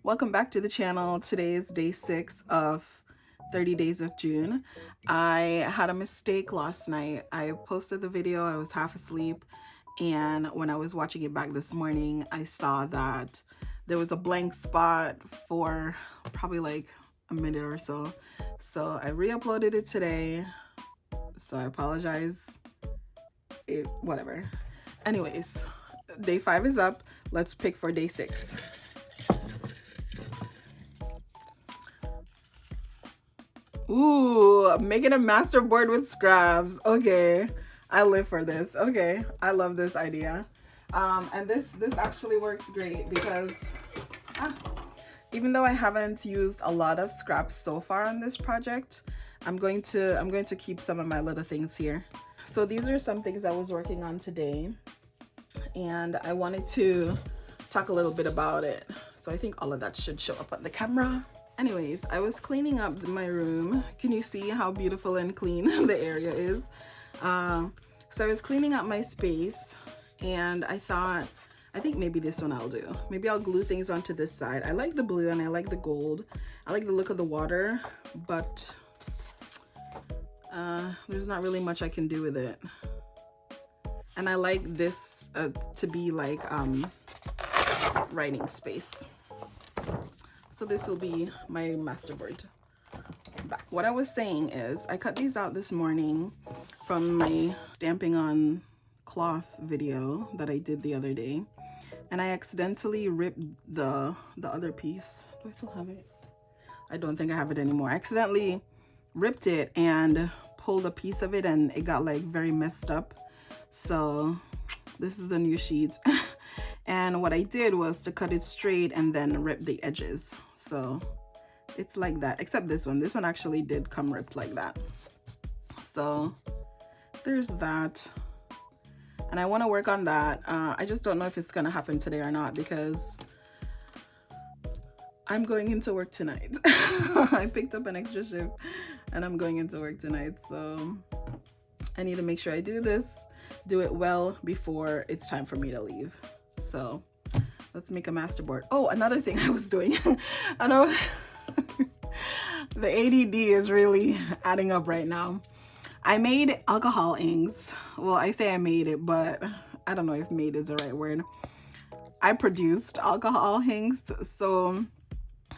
Welcome back to the channel. Today is day 6 of 30 days of June. I had a mistake last night. I posted the video, I was half asleep, and when I was watching it back this morning, I saw that there was a blank spot for probably like a minute or so. So I re-uploaded it today. So I apologize. Whatever. Anyways, day 5 is up. Let's pick for day 6. Ooh, making a master board with scraps. Okay, I live for this. Okay, I love this idea. And this actually works great because ah, even though I haven't used a lot of scraps so far on this project, I'm going to keep some of my little things here. So these are some things I was working on today, and I wanted to talk a little bit about it. So I think all of that should show up on the camera. Anyways, I was cleaning up my room. Can you see how beautiful and clean the area is? So I was cleaning up my space, and I think maybe this one I'll do. Maybe I'll glue things onto this side. I like the blue and I like the gold. I like the look of the water, but there's not really much I can do with it. And I like this to be like writing space. So this will be my masterboard back. What I was saying is I cut these out this morning from my stamping on cloth video that I did the other day, and I accidentally ripped the other piece. Do I still have it? I don't think I have it anymore. I accidentally ripped it and pulled a piece of it, and it got like very messed up. So this is the new sheet. And what I did was to cut it straight and then rip the edges. So it's like that, except this one. This one actually did come ripped like that. So there's that. And I want to work on that. I just don't know if it's going to happen today or not because I'm going into work tonight. I picked up an extra shift and I'm going into work tonight. So I need to make sure I do it well before it's time for me to leave. So let's make a masterboard. Oh, another thing I was doing. I know the ADD is really adding up right now. I made alcohol inks. Well, I say I made it, but I don't know if made is the right word. I produced alcohol inks. So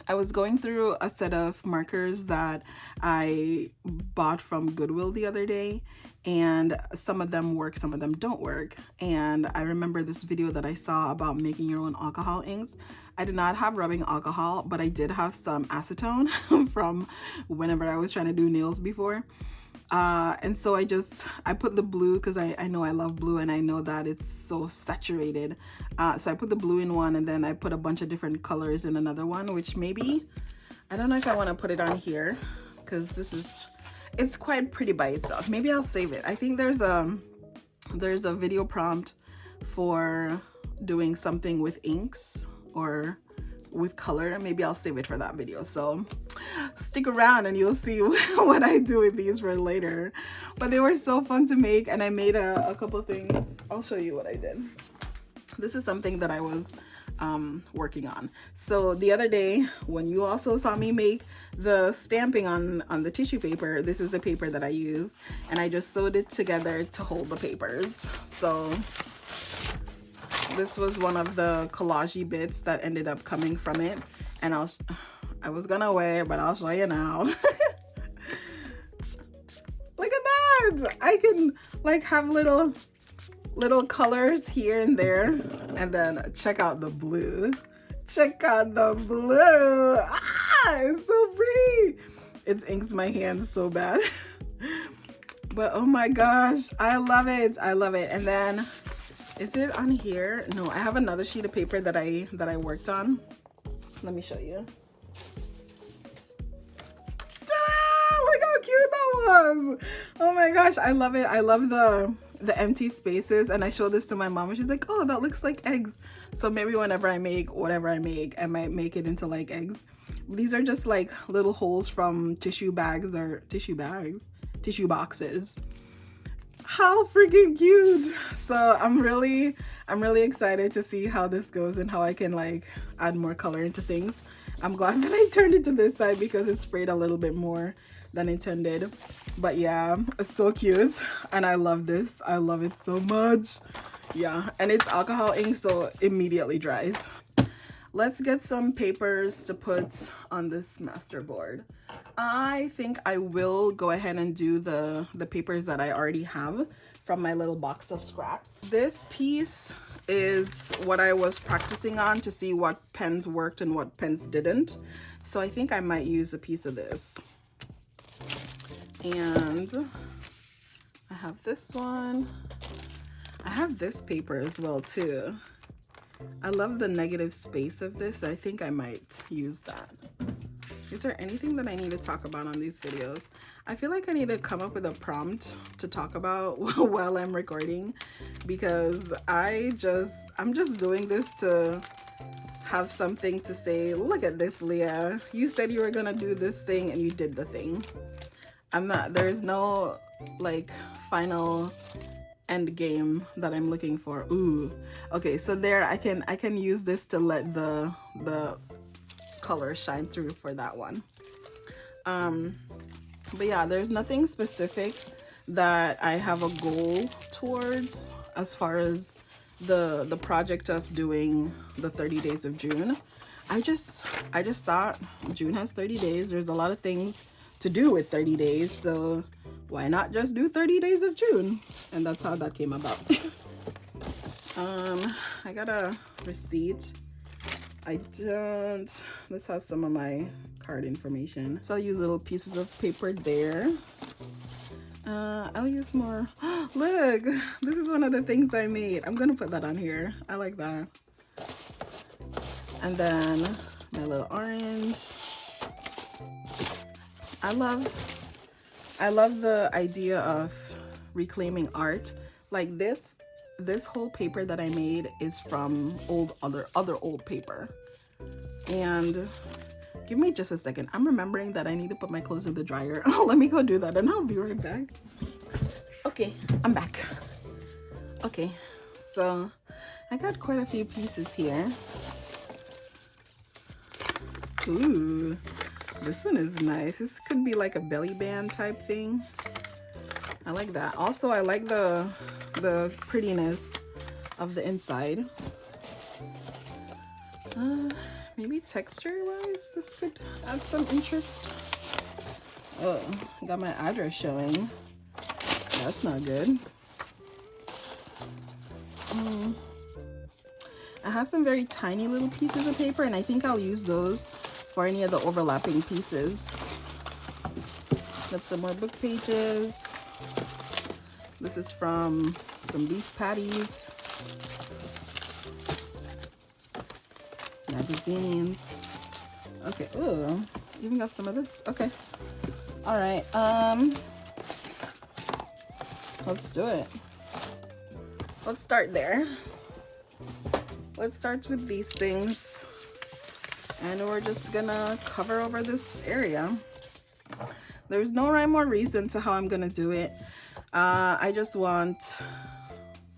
I was going through a set of markers that I bought from Goodwill the other day, and some of them work, some of them don't work. And I remember this video that I saw about making your own alcohol inks. I did not have rubbing alcohol, but I did have some acetone from whenever I was trying to do nails before. And so I put the blue because I know I love blue and I know that it's so saturated. So I put the blue in one, and then I put a bunch of different colors in another one, which maybe, I don't know if I want to put it on here because it's quite pretty by itself. Maybe I'll save it. I think there's a video prompt for doing something with inks or with color. Maybe I'll save it for that video. So stick around and you'll see what I do with these for later. But they were so fun to make, and I made a couple things. I'll show you what I did. This is something that I was working on. So the other day when you also saw me make the stamping on the tissue paper, this is the paper that I used, and I just sewed it together to hold the papers. So this was one of the collagey bits that ended up coming from it, and I was gonna wear it, but I'll show you now. Look at that! I can like have little colors here and there, and then check out the blue. Check out the blue. Ah, it's so pretty. It inks my hands so bad. But oh my gosh, I love it. I love it. And then, is it on here? No, I have another sheet of paper that I worked on. Let me show you. Look how cute that was. Oh my gosh, I love it. I love the empty spaces, and I showed this to my mom and she's like, oh, that looks like eggs. So maybe whenever I make whatever I make, I might make it into like eggs. These are just like little holes from tissue bags or tissue boxes. How freaking cute. So I'm really excited to see how this goes and how I can like add more color into things. I'm glad that I turned it to this side because it sprayed a little bit more than intended. But yeah, it's so cute and I love this. I love it so much. Yeah, and it's alcohol ink, so immediately dries. Let's get some papers to put on this master board. I think I will go ahead and do the papers that I already have from my little box of scraps. This piece is what I was practicing on to see what pens worked and what pens didn't. So I think I might use a piece of this. And I have this one. I have this paper as well too. I love the negative space of this, so I think I might use that. Is there anything that I need to talk about on these videos? I feel like I need to come up with a prompt to talk about while I'm recording, because I'm just doing this to have something to say. Look at this, Leah. You said you were gonna do this thing and you did the thing. There's no like final end game that I'm looking for. Ooh, okay, so there I can use this to let the color shine through for that one. But yeah, there's nothing specific that I have a goal towards as far as the project of doing the 30 days of June. I just thought June has 30 days. There's a lot of things to do with 30 days, so why not just do 30 days of June? And that's how that came about. I got a receipt. This has some of my card information. So I'll use little pieces of paper there. I'll use more. Look, this is one of the things I made. I'm gonna put that on here. I like that. And then my little orange. I love the idea of reclaiming art. Like this whole paper that I made is from other old paper. And give me just a second. I'm remembering that I need to put my clothes in the dryer. Let me go do that and I'll be right back. Okay, I'm back. Okay, so I got quite a few pieces here. Ooh, this one is nice. This could be like a belly band type thing. I like that. Also, I like the prettiness of the inside. Maybe texture wise, this could add some interest. Oh, got my address showing. That's not good. I have some very tiny little pieces of paper, and I think I'll use those for any of the overlapping pieces. Got some more book pages. This is from some beef patties. Magazines. Okay, ooh, even got some of this. Okay. All right, let's do it. Let's start there. Let's start with these things. And we're just gonna cover over this area. There's no rhyme or reason to how I'm gonna do it. I just want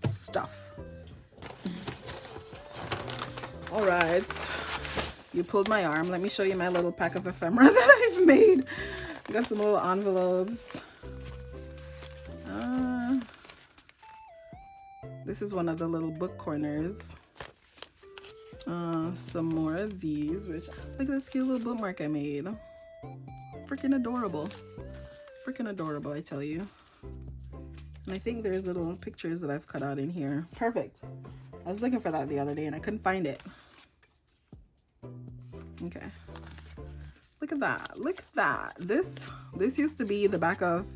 stuff. All right, you pulled my arm. Let me show you my little pack of ephemera that I've made. I got some little envelopes. This is one of the little book corners. Some more of these, which look at this cute little bookmark I made. Freaking adorable. Freaking adorable, I tell you. And I think there's little pictures that I've cut out in here. Perfect. I was looking for that the other day and I couldn't find it. Okay. Look at that. Look at that. This used to be the back of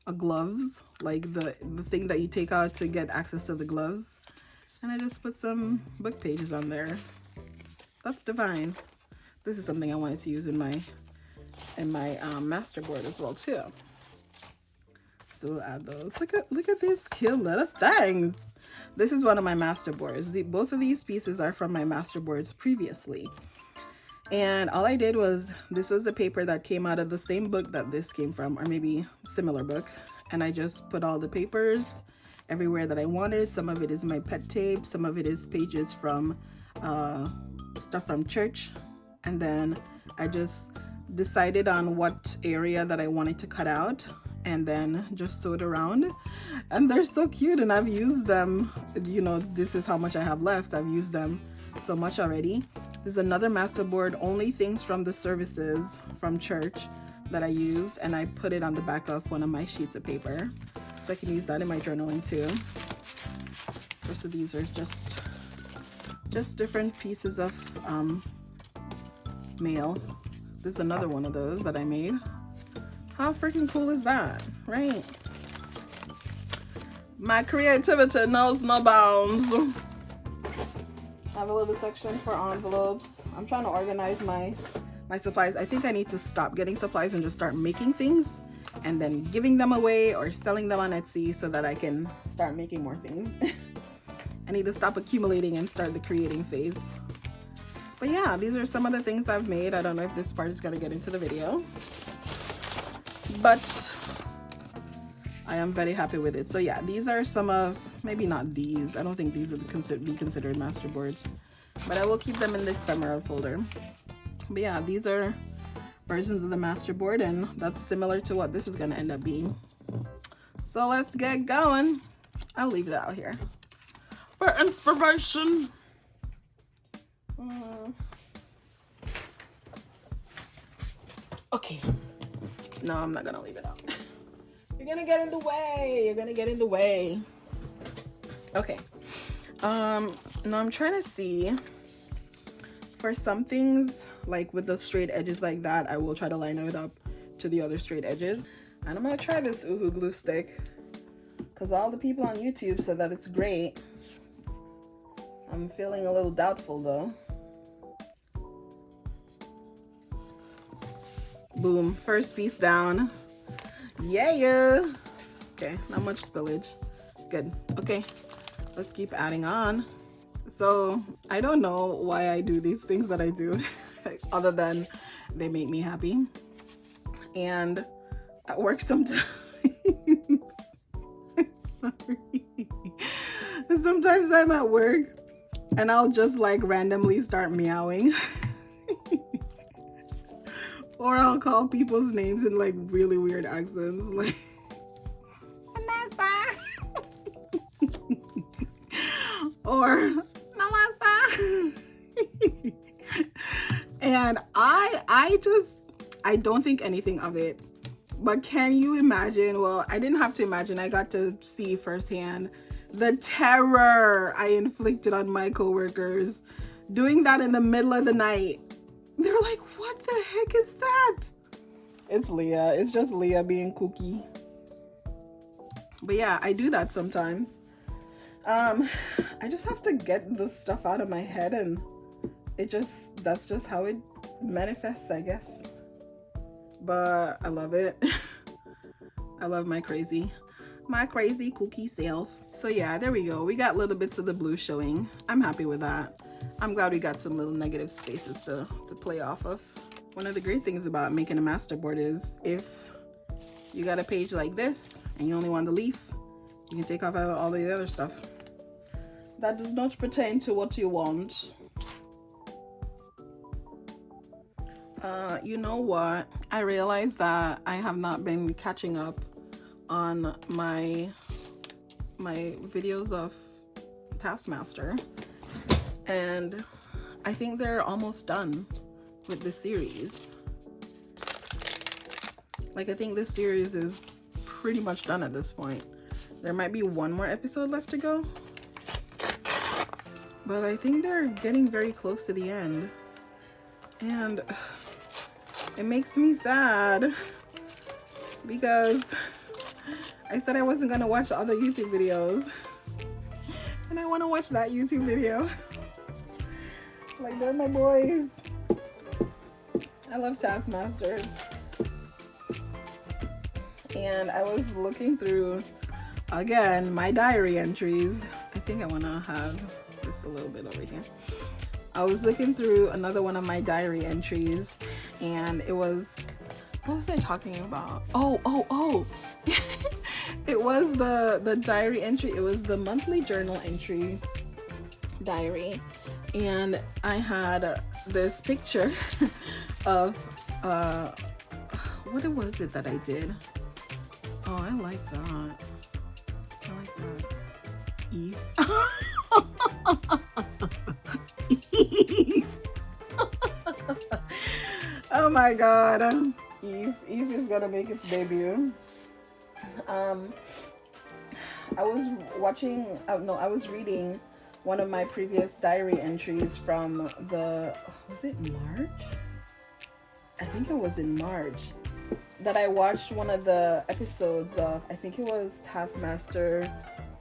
a gloves, like the thing that you take out to get access to the gloves. And I just put some book pages on there. That's divine. This is something I wanted to use in my master board as well too. So we'll add those. Look at these cute little things. This is one of my master boards. Both of these pieces are from my master boards previously. And all I did was, this was the paper that came out of the same book that this came from, or maybe similar book. and I just put all the papers everywhere that I wanted. Some of it is my pet tape, some of it is pages from stuff from church, and then I just decided on what area that I wanted to cut out and then just sewed around. And they're so cute, and I've used them, you know, this is how much I have left. I've used them so much already. There's another masterboard, only things from the services from church that I used, and I put it on the back of one of my sheets of paper so I can use that in my journaling too. The rest of these are just different pieces of mail. There's another one of those that I made. How freaking cool is that, right? My creativity knows no bounds. I have a little section for envelopes. I'm trying to organize my supplies. I think I need to stop getting supplies and just start making things and then giving them away or selling them on Etsy so that I can start making more things. I need to stop accumulating and start the creating phase. But yeah, these are some of the things I've made. I don't know if this part is gonna get into the video, but I am very happy with it. So yeah, these are some of, maybe not these. I don't think these would be considered masterboards, but I will keep them in the ephemeral folder. But yeah, these are versions of the masterboard, and that's similar to what this is gonna end up being. So let's get going. I'll leave that out here for inspiration. Okay. No, I'm not gonna leave it out. You're gonna get in the way. You're gonna get in the way. Okay. Now I'm trying to see, for some things, like with the straight edges like that, I will try to line it up to the other straight edges. And I'm gonna try this Uhu glue stick because all the people on YouTube said that it's great. I'm feeling a little doubtful though. Boom, first piece down. Yeah. Okay, not much spillage. Good. Okay, let's keep adding on. So I don't know why I do these things that I do other than they make me happy. And at work sometimes, I'm sorry. Sometimes I'm at work and I'll just like randomly start meowing. Or I'll call people's names in like really weird accents, like Vanessa or Melissa. And I don't think anything of it. But can you imagine? Well, I didn't have to imagine. I got to see firsthand the terror I inflicted on my coworkers doing that in the middle of the night. They were like, what the heck is that? It's Leah. It's just Leah being kooky. But yeah, I do that sometimes. I just have to get the stuff out of my head, and that's just how it manifests, I guess. But I love it. I love my crazy kooky self. So yeah, there we go. We got little bits of the blue showing. I'm happy with that. I'm glad we got some little negative spaces to play off of. One of the great things about making a masterboard is if you got a page like this and you only want the leaf, you can take off all the other stuff. That does not pertain to what you want. You know what? I realized that I have not been catching up on my videos of Taskmaster. And I think they're almost done with the series. Like, I think this series is pretty much done at this point. There might be one more episode left to go, but I think they're getting very close to the end. And it makes me sad because I said I wasn't gonna watch other YouTube videos, and I want to watch that YouTube video. Like, they're my boys. I love Taskmaster. And I was looking through, again, my diary entries. I think I want to have this a little bit over here. I was looking through another one of my diary entries, and it was, what was I talking about? Oh. It was the diary entry. It was the monthly journal entry diary, and I had this picture of what was it that I did? Oh, I like that. I like that. Eve. Eve. Oh my god. Eve is gonna make its debut. I was reading one of my previous diary entries from was it March? I think it was in March that I watched one of the episodes of, I think it was Taskmaster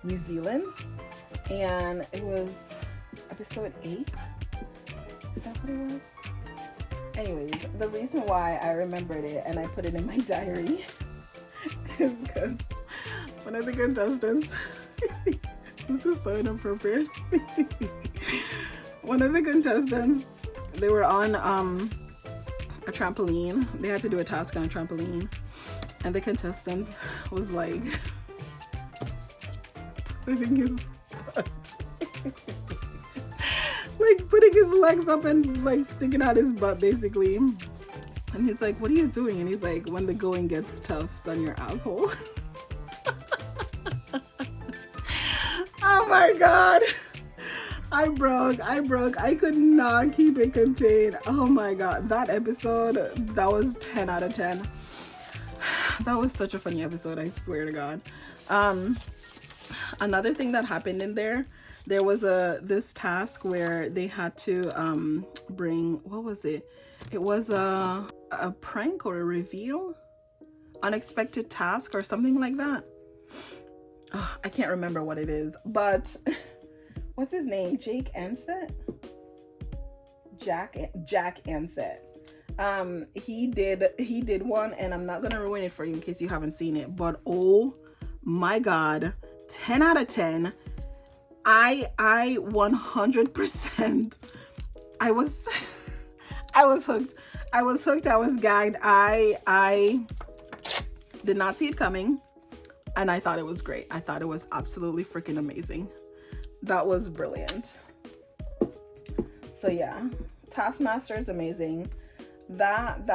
New Zealand, and it was episode 8. Is that what it was? Anyways, the reason why I remembered it and I put it in my diary is because one of the contestants, this is so inappropriate. One of the contestants, they were on a trampoline. They had to do a task on a trampoline, and the contestant was like putting his butt, like putting his legs up and like sticking out his butt basically. And he's like, "What are you doing?" And he's like, "When the going gets tough, son, your asshole." Oh my god. I broke. I could not keep it contained. Oh my god. That episode, that was 10 out of 10. That was such a funny episode, I swear to god. Another thing that happened in there was this task where they had to bring, what was it? It was a prank or a reveal, unexpected task or something like that. Oh, I can't remember what it is, but what's his name? Jack Ansett. He did one, and I'm not gonna ruin it for you in case you haven't seen it, but oh my god, 10 out of 10. I 100%, I was hooked. I was gagged. I did not see it coming, and I thought it was great. I thought it was absolutely freaking amazing. That was brilliant. So yeah, Taskmaster is amazing. That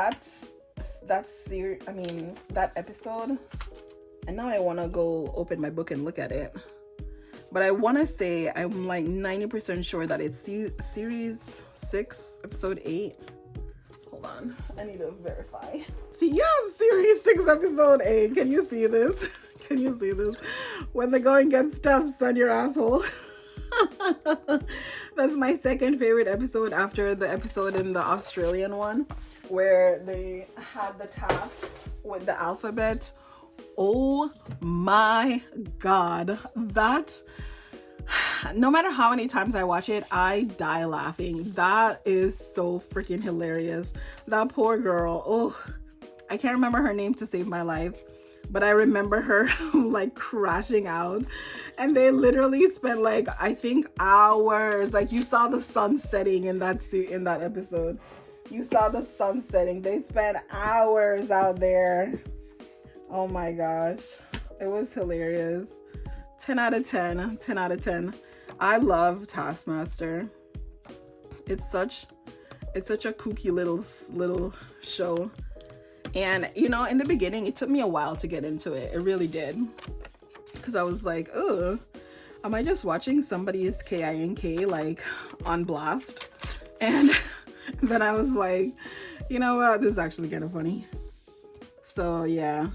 episode, and now I want to go open my book and look at it. But I want to say I'm like 90% sure that it's series 6, episode 8. Hold on, I need to verify. See, you have series 6, episode 8. Can you see this? Can you see this? When the going gets tough, son, your asshole. That's my second favorite episode after the episode in the Australian one where they had the task with the alphabet. Oh my god, that, no matter how many times I watch it, I die laughing. That is so freaking hilarious. That poor girl, oh, I can't remember her name to save my life, but I remember her like crashing out, and they literally spent like, I think, hours. Like, you saw the sun setting in that episode. You saw the sun setting. They spent hours out there. Oh my gosh, it was hilarious. 10 out of 10. 10 out of 10. I love Taskmaster. It's such a kooky little show. And you know, in the beginning, it took me a while to get into it. It really did. Because I was like, ugh, am I just watching somebody's KINK like on blast? And then I was like, you know what, this is actually kind of funny. So yeah,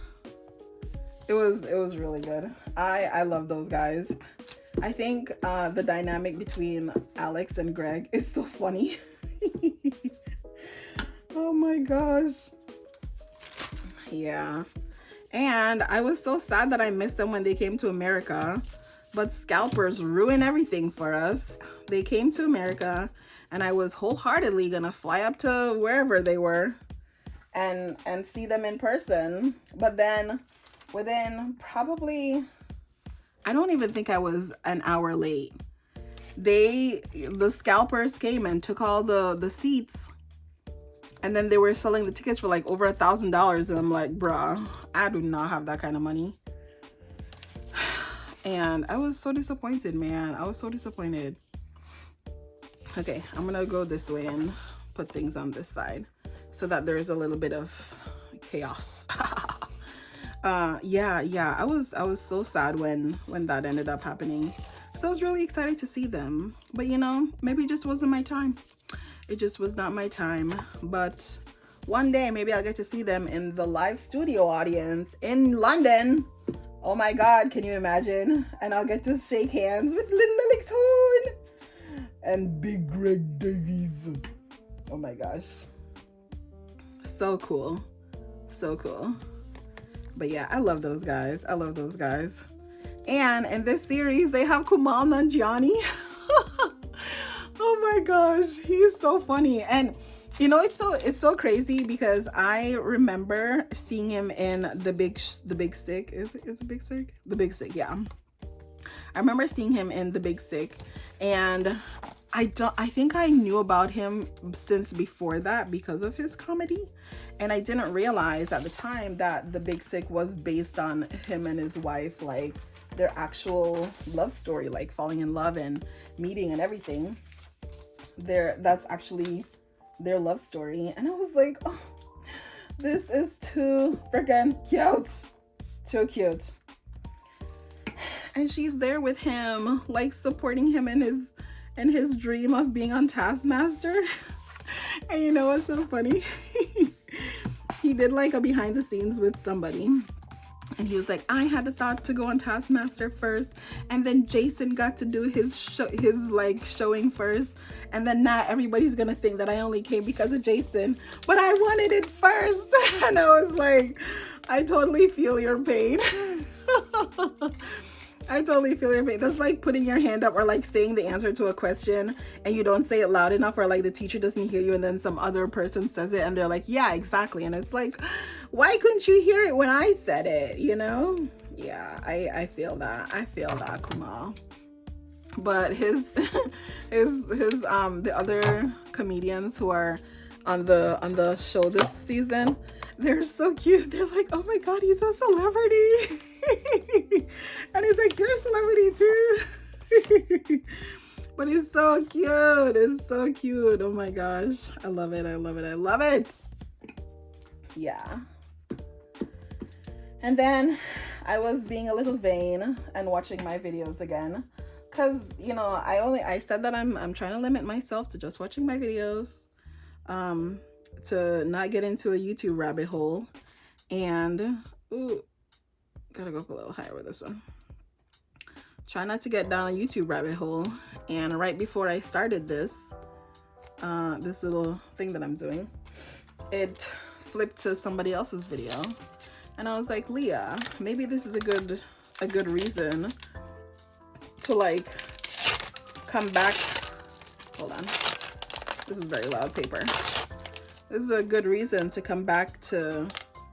it was really good. I love those guys. I think the dynamic between Alex and Greg is so funny. Oh my gosh. Yeah. And I was so sad that I missed them when they came to America, but scalpers ruined everything for us. They came to America, and I was wholeheartedly gonna fly up to wherever they were and see them in person. But then within probably, I don't even think I was an hour late, the scalpers came and took all the seats, and then they were selling the tickets for like over $1,000, and I'm like, bruh, I do not have that kind of money. And I was so disappointed, man. I was so disappointed. Okay, I'm gonna go this way and put things on this side so that there's a little bit of chaos. Yeah, I was so sad when that ended up happening. So I was really excited to see them, but you know, maybe it just wasn't my time. It just was not my time. But one day maybe I'll get to see them in the live studio audience in London. Oh my god, can you imagine? And I'll get to shake hands with little Alex Horn and Big Greg Davies. Oh my gosh, so cool, so cool. But yeah, I love those guys. I love those guys. And in this series, they have Kumail Nanjiani. Oh my gosh, he's so funny. And you know, it's so crazy because I remember seeing him in the Big Sick. Is it Big Sick? The Big Sick, yeah. I remember seeing him in The Big Sick, and I think I knew about him since before that because of his comedy. And I didn't realize at the time that The Big Sick was based on him and his wife, like their actual love story, like falling in love and meeting and everything. That's actually their love story. And I was like, oh, this is too freaking cute. Too cute. And she's there with him, like supporting him in his dream of being on Taskmaster. And you know what's so funny? He did like a behind the scenes with somebody, and he was like, I had the thought to go on Taskmaster first, and then Jason got to do his showing first, and then now everybody's gonna think that I only came because of Jason, but I wanted it first. And I was like, I totally feel your pain. I totally feel your pain. That's like putting your hand up or like saying the answer to a question and you don't say it loud enough, or like the teacher doesn't hear you and then some other person says it and they're like, yeah, exactly. And it's like, why couldn't you hear it when I said it, you know? Yeah, I feel that. I feel that, Kumail. But his the other comedians who are on the show this season, they're so cute. They're like, oh my god, he's a celebrity. And he's like, you're a celebrity too. But it's so cute. It's so cute. Oh my gosh, I love it. I love it. I love it. Yeah. And then I was being a little vain and watching my videos again, because you know, I said that I'm trying to limit myself to just watching my videos, to not get into a YouTube rabbit hole. And ooh, gotta go up a little higher with this one. Try not to get down a YouTube rabbit hole. And right before I started this little thing that I'm doing, it flipped to somebody else's video, and I was like, Leah, maybe this is a good reason to like come back. Hold on, this is very loud paper. This is a good reason to come back to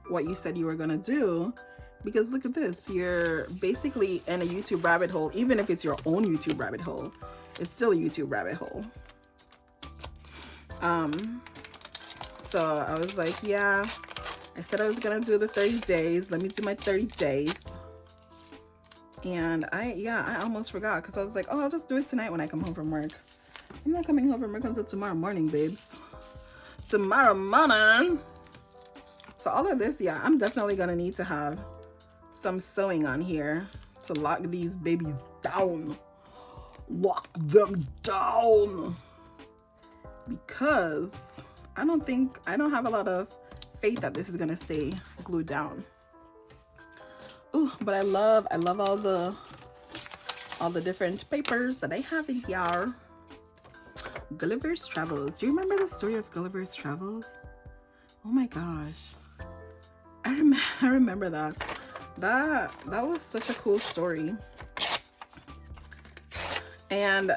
what you said you were gonna do, because look at this, you're basically in a YouTube rabbit hole. Even if it's your own YouTube rabbit hole, it's still a YouTube rabbit hole. So I was like, yeah, I said I was gonna do the 30 days. Let me do my 30 days. And I almost forgot, because I was like, oh, I'll just do it tonight when I come home from work. I'm not coming home from work until tomorrow morning, babes. Tomorrow morning. So all of this, yeah, I'm definitely gonna need to have some sewing on here to lock these babies down. Lock them down. Because I don't have a lot of faith that this is gonna stay glued down. Ooh, but I love all the different papers that I have in here. Gulliver's Travels. Do you remember the story of Gulliver's Travels? Oh my gosh, I remember that. That was such a cool story. And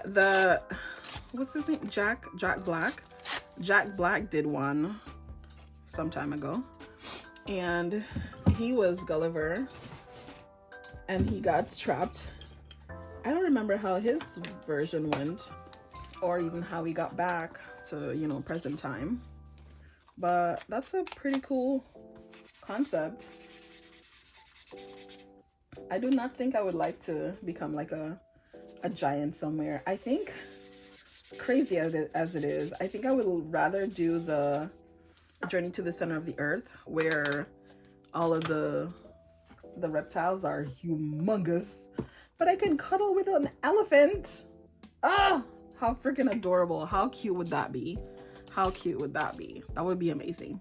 what's his name? Jack Black. Jack Black did one some time ago, and he was Gulliver, and he got trapped. I don't remember how his version went, or even how he got back to, you know, present time. But that's a pretty cool concept. I do not think I would like to become like a giant somewhere. I think, crazy as it is, I think I would rather do the Journey to the Center of the Earth, where all of the reptiles are humongous, but I can cuddle with an elephant. Ah, how freaking adorable. How cute would that be? How cute would that be? That would be amazing.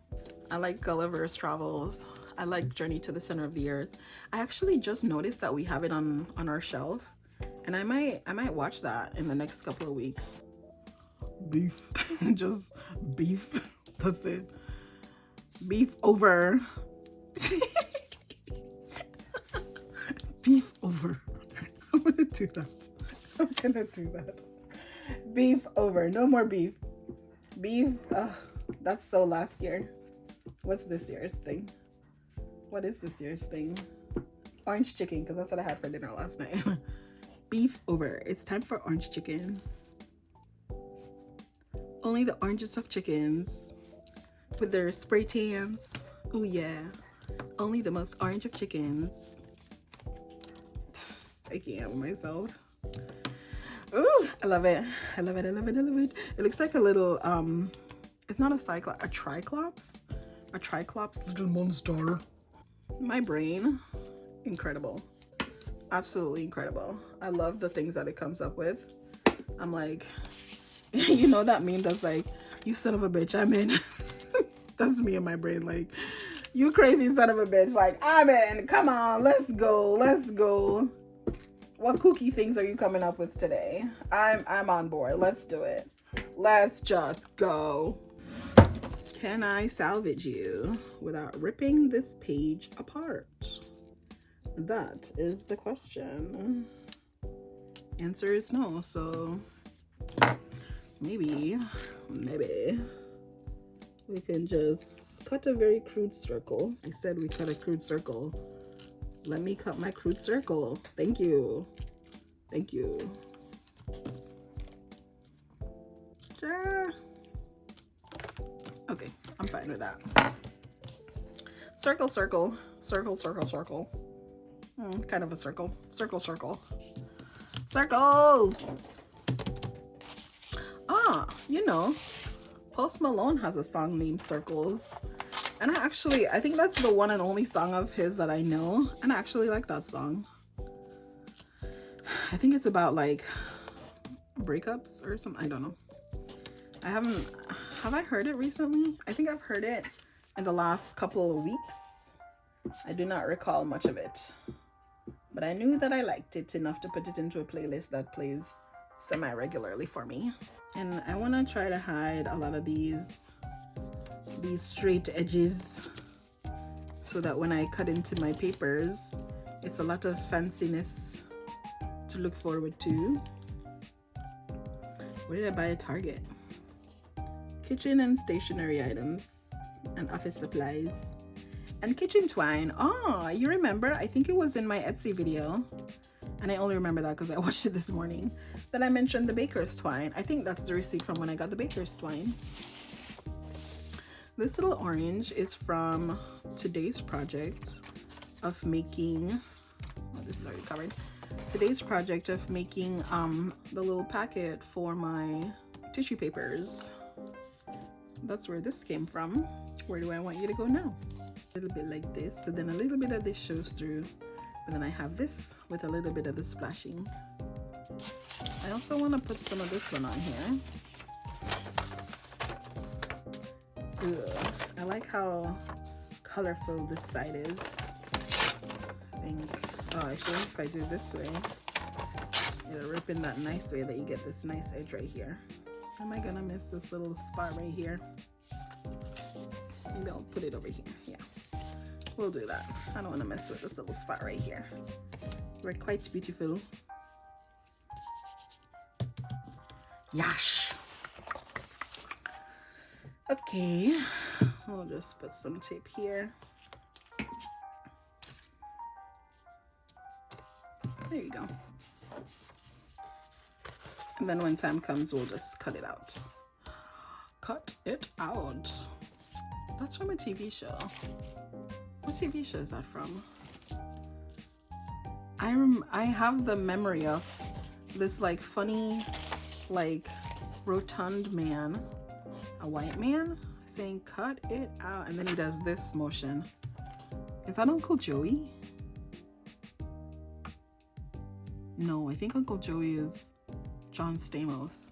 I like Gulliver's Travels. I like Journey to the Center of the Earth. I actually just noticed that we have it on our shelf, and I might watch that in the next couple of weeks. Beef. Just beef. That's it. Beef over. Beef over. I'm gonna do that. I'm gonna do that. Beef over. No more beef. Beef. That's so last year. What's this year's thing? What is this year's thing? Orange chicken, because that's what I had for dinner last night. Beef over. It's time for orange chicken. Only the orangest of chickens with their spray tans. Oh yeah. Only the most orange of chickens. I can't with myself. Ooh, I love it. I love it. I love it. I love it. It looks like a little it's not a cyclops, a triclops. A triclops little monster. My brain, incredible. Absolutely incredible. I love the things that it comes up with. I'm like, you know that meme that's like, you son of a bitch, I'm in. That's me in my brain, like, you crazy son of a bitch, like, I'm in. Come on, let's go. Let's go. What kooky things are you coming up with today? I'm on board. Let's do it. Let's just go. Can I salvage you without ripping this page apart? That is the question. Answer is no, so maybe we can just cut a very crude circle. I said we cut a crude circle. Let me cut my crude circle. Thank you. Thank you. Okay, I'm fine with that. Circle, circle, circle, circle, circle. Kind of a circle. Circle, circle. Circles! Ah, you know, Post Malone has a song named Circles. And I think that's the one and only song of his that I know. And I actually like that song. I think it's about like breakups or something. I don't know. Have I heard it recently? I think I've heard it in the last couple of weeks. I do not recall much of it. But I knew that I liked it enough to put it into a playlist that plays semi-regularly for me. And I want to try to hide a lot of these straight edges so that when I cut into my papers, it's a lot of fanciness to look forward to. Where did I buy at Target? Kitchen and stationery items and office supplies and kitchen twine. Oh, you remember? I think it was in my Etsy video, and I only remember that because I watched it this morning, that I mentioned the baker's twine. I think that's the receipt from when I got the baker's twine. This little orange is from today's project of making, oh, this is already covered. Today's project of making the little packet for my tissue papers. That's where this came from. Where do I want you to go now? A little bit like this, so then a little bit of this shows through, but then I have this with a little bit of the splashing. I also want to put some of this one on here. Ugh, I like how colorful this side is. I think, oh, actually, if I do this way, it'll rip in that nice way that you get this nice edge right here. Am I gonna miss this little spot right here? Maybe I'll put it over here. Yeah, we'll do that. I don't want to mess with this little spot right here. We're quite beautiful. Yash. Okay, I'll just put some tape here. There you go. And then when time comes, we'll just cut it out. Cut it out. That's from a TV show. What TV show is that from? I have the memory of this like funny, like rotund man, a white man, saying cut it out, and then he does this motion. Is that Uncle Joey? No, I think Uncle Joey is John Stamos.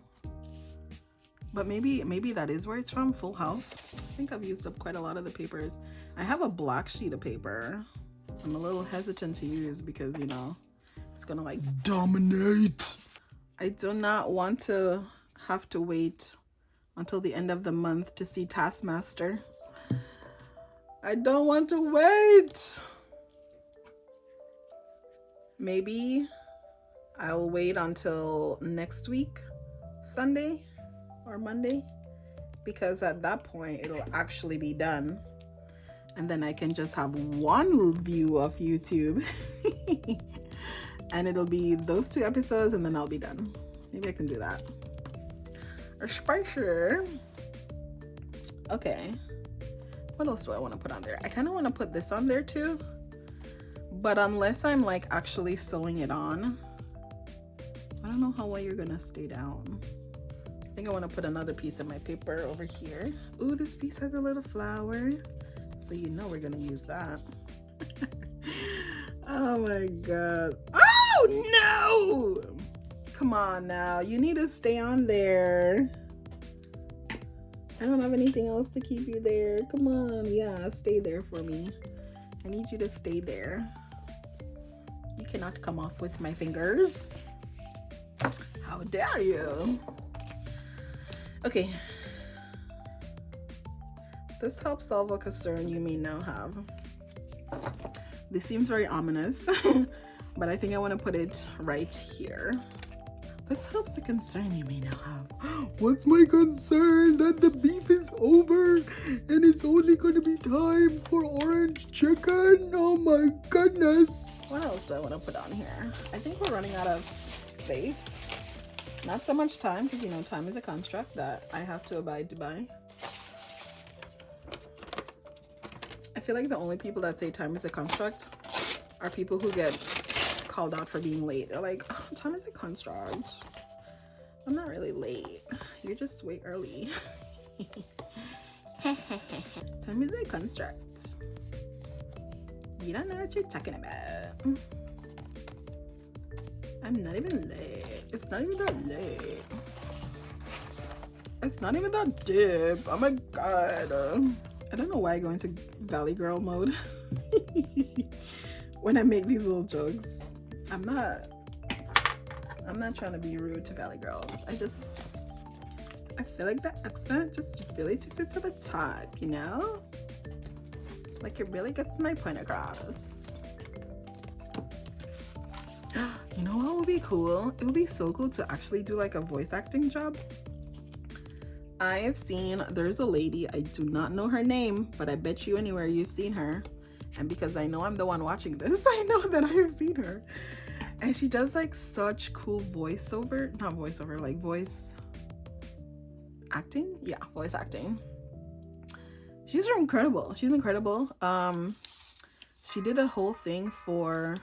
But maybe that is where it's from, Full House. I think I've used up quite a lot of the papers. I have a black sheet of paper. I'm a little hesitant to use because, you know, it's gonna like dominate. I do not want to have to wait until the end of the month to see Taskmaster. I don't want to wait. Maybe I'll wait until next week, Sunday or Monday, because at that point it'll actually be done. And then I can just have one view of YouTube. And it'll be those 2 episodes and then I'll be done. Maybe I can do that. Or Spicer. Okay. What else do I want to put on there? I kind of want to put this on there too. But unless I'm like actually sewing it on, I don't know how well you're gonna stay down. I think I want to put another piece of my paper over here. Ooh, this piece has a little flower. So you know we're gonna use that. Oh my god. Oh no! Come on now. You need to stay on there. I don't have anything else to keep you there. Come on. Yeah, stay there for me. I need you to stay there. You cannot come off with my fingers. How dare you? Okay. This helps solve a concern you may now have. This seems very ominous, but I think I want to put it right here. This helps the concern you may now have. What's my concern? That the beef is over and it's only going to be time for orange chicken? Oh my goodness. What else do I want to put on here? I think we're running out of space. Not so much time, because you know time is a construct that I have to abide by. I feel like the only people that say time is a construct are people who get called out for being late. They're like, oh, time is a construct. I'm not really late. You're just way early. Time is a construct. You don't know what you're talking about. I'm not even late. It's not even that late. It's not even that deep. Oh my god. I don't know why I go into Valley Girl mode when I make these little jokes. I'm not trying to be rude to Valley Girls. I feel like the accent just really takes it to the top, you know? Like it really gets my point across. You know what would be cool? It would be so cool to actually do like a voice acting job. I have seen, there's a lady, I do not know her name, but I bet you anywhere you've seen her. And because I know I'm the one watching this, I know that I have seen her. And she does like such cool voiceover, not voiceover, like voice acting. Yeah, voice acting. She's incredible. She's incredible. She did a whole thing for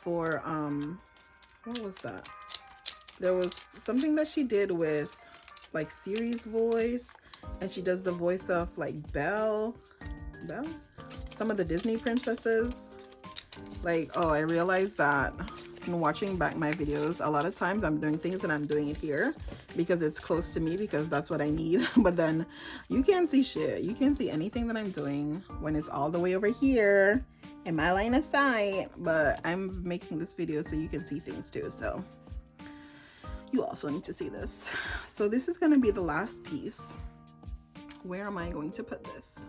what was that? There was something that she did with like Siri's voice, and she does the voice of like Belle, some of the Disney princesses. Like, oh, I realized that in watching back my videos, a lot of times I'm doing things and I'm doing it here because it's close to me, because that's what I need. But then you can't see shit. You can't see anything that I'm doing when it's all the way over here in my line of sight. But I'm making this video so you can see things too, so you also need to see this. So this is going to be the last piece. Where am I going to put this?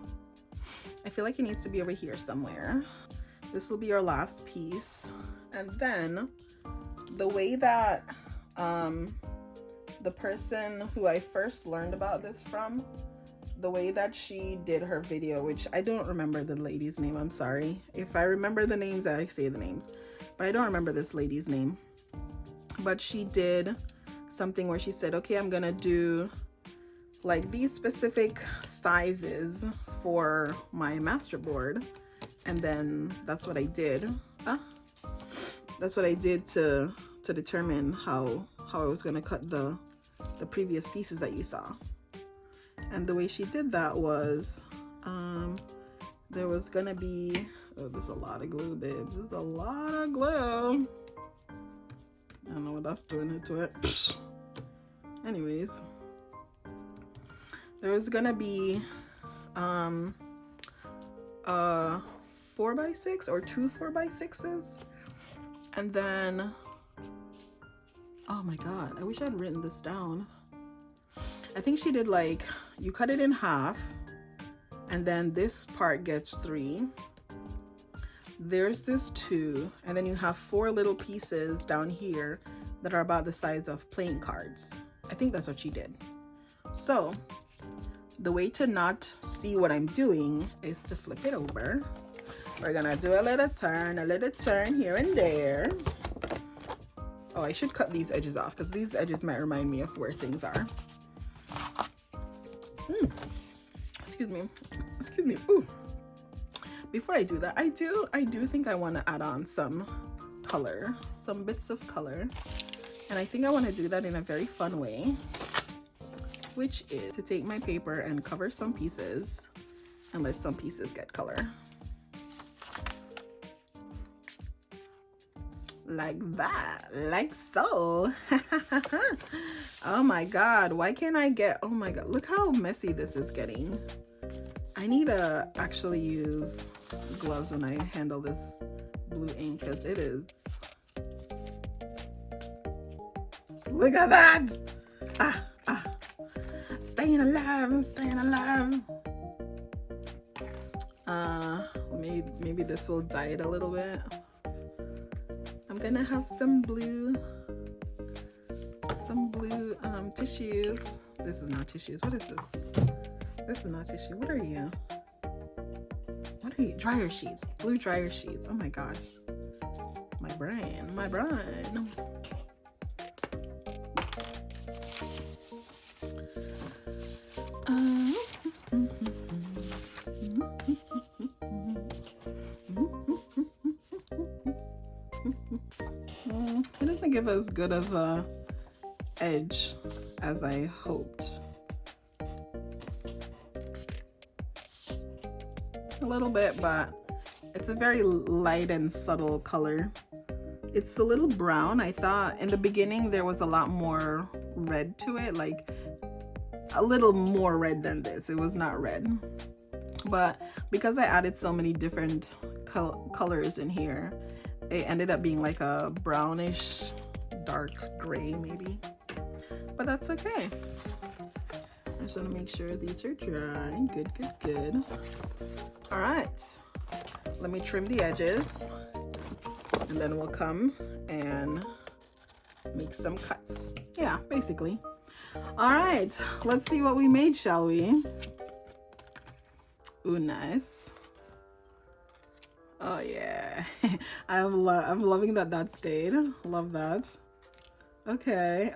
I feel like it needs to be over here somewhere. This will be our last piece. And then the way that the person who I first learned about this from, the way that she did her video, which I don't remember the lady's name, I'm sorry. If I remember the names, I say the names, but I don't remember this lady's name. But she did something where she said, okay, I'm gonna do like these specific sizes for my master board. And then that's what I did. That's what I did to determine how I was going to cut the previous pieces that you saw. And the way she did that was, there was gonna be, oh, there's a lot of glue, babes. There's a lot of glue. I don't know what that's doing to it. Anyways, there was gonna be a 4x6 or 2 4x6s, and then, oh my god, I wish I'd written this down. I think she did like, you cut it in half, and then this part gets 3. There's this 2, and then you have 4 little pieces down here that are about the size of playing cards. I think that's what she did. So the way to not see what I'm doing is to flip it over. We're gonna do a little turn here and there. Oh, I should cut these edges off because these edges might remind me of where things are. Excuse me. Ooh. Before I do that, I do think I want to add on some color, some bits of color, and I think I want to do that in a very fun way, which is to take my paper and cover some pieces and let some pieces get color. Like that, like so. Oh my god, why can't I get, oh my god, look how messy this is getting. I need to actually use gloves when I handle this blue ink because it is, look at that. Staying alive. Maybe this will dye it a little bit. I'm gonna have some blue tissues. This is not tissues. What is this? This is not tissue. What are you? Dryer sheets. Blue dryer sheets. Oh my gosh. My brain. It doesn't give as good of a edge as I hoped. A little bit, but it's a very light and subtle color. It's a little brown. I thought in the beginning there was a lot more red to it, like a little more red than this. It was not red, but because I added so many different colors in here, it ended up being like a brownish dark gray maybe, but that's okay. I just want to make sure these are dry. Good. All right, let me trim the edges and then we'll come and make some cuts. Yeah, basically. All right, let's see what we made, shall we? Ooh, nice. Oh yeah. I'm loving that stayed. Love that. Okay.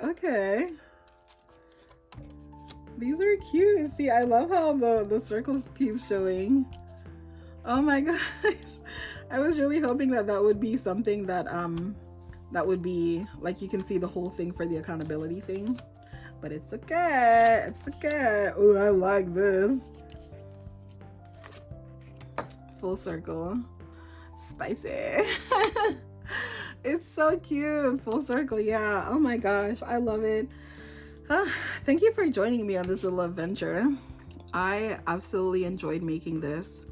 These are cute. See, I love how the circles keep showing. Oh my gosh. I was really hoping that would be something that that would be like you can see the whole thing for the accountability thing. But it's okay. Oh, I like this. Full circle. Spicy. It's so cute. Full circle. Yeah. Oh my gosh. I love it. Thank you for joining me on this little adventure. I absolutely enjoyed making this.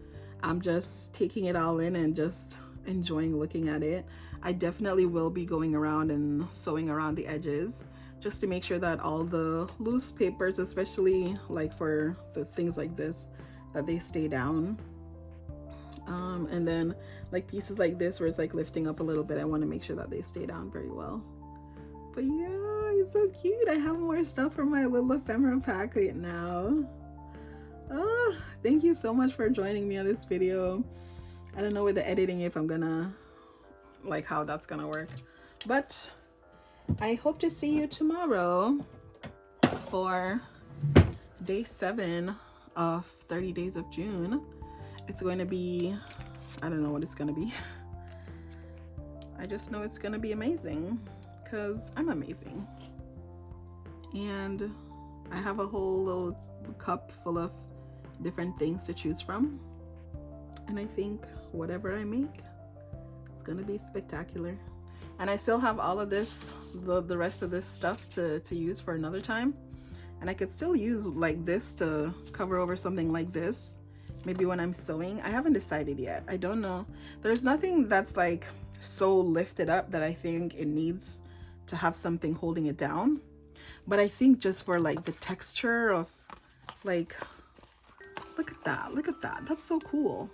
I'm just taking it all in and just enjoying looking at it. I definitely will be going around and sewing around the edges just to make sure that all the loose papers, especially like for the things like this, that they stay down. And then like pieces like this where it's like lifting up a little bit, I want to make sure that they stay down very well. But yeah, it's so cute. I have more stuff for my little ephemera packet now. Oh, thank you so much for joining me on this video. I don't know with the editing if I'm gonna like how that's gonna work, but I hope to see you tomorrow for day 7 of 30 days of June. It's going to be, I don't know what it's going to be. I just know it's gonna be amazing because I'm amazing. And I have a whole little cup full of different things to choose from. And I think whatever I make, it's gonna be spectacular. And I still have all of this, the rest of this stuff to use for another time. And I could still use like this to cover over something like this. Maybe when I'm sewing. I haven't decided yet. I don't know. There's nothing that's like so lifted up that I think it needs to have something holding it down. But I think just for like the texture of like, look at that. Look at that. That's so cool.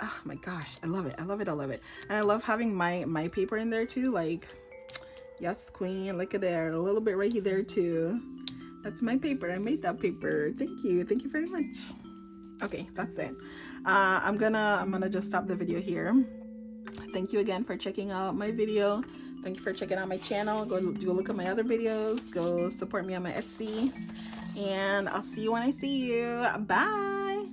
Oh my gosh. I love it. I love it. I love it. And I love having my paper in there too. Like, yes, queen. Look at there. A little bit right there too. That's my paper. I made that paper. Thank you. Thank you very much. Okay, that's it. I'm gonna just stop the video here. Thank you again for checking out my video. Thank you for checking out my channel. Go look at my other videos. Go support me on my Etsy. And I'll see you when I see you. Bye.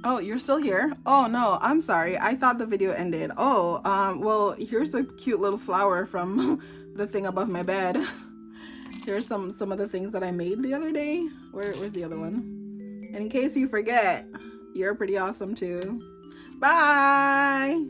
Oh, you're still here? Oh no, I'm sorry. I thought the video ended. Oh, well, here's a cute little flower from the thing above my bed. Here's some of the things that I made the other day. Where's the other one? And in case you forget, you're pretty awesome too. Bye!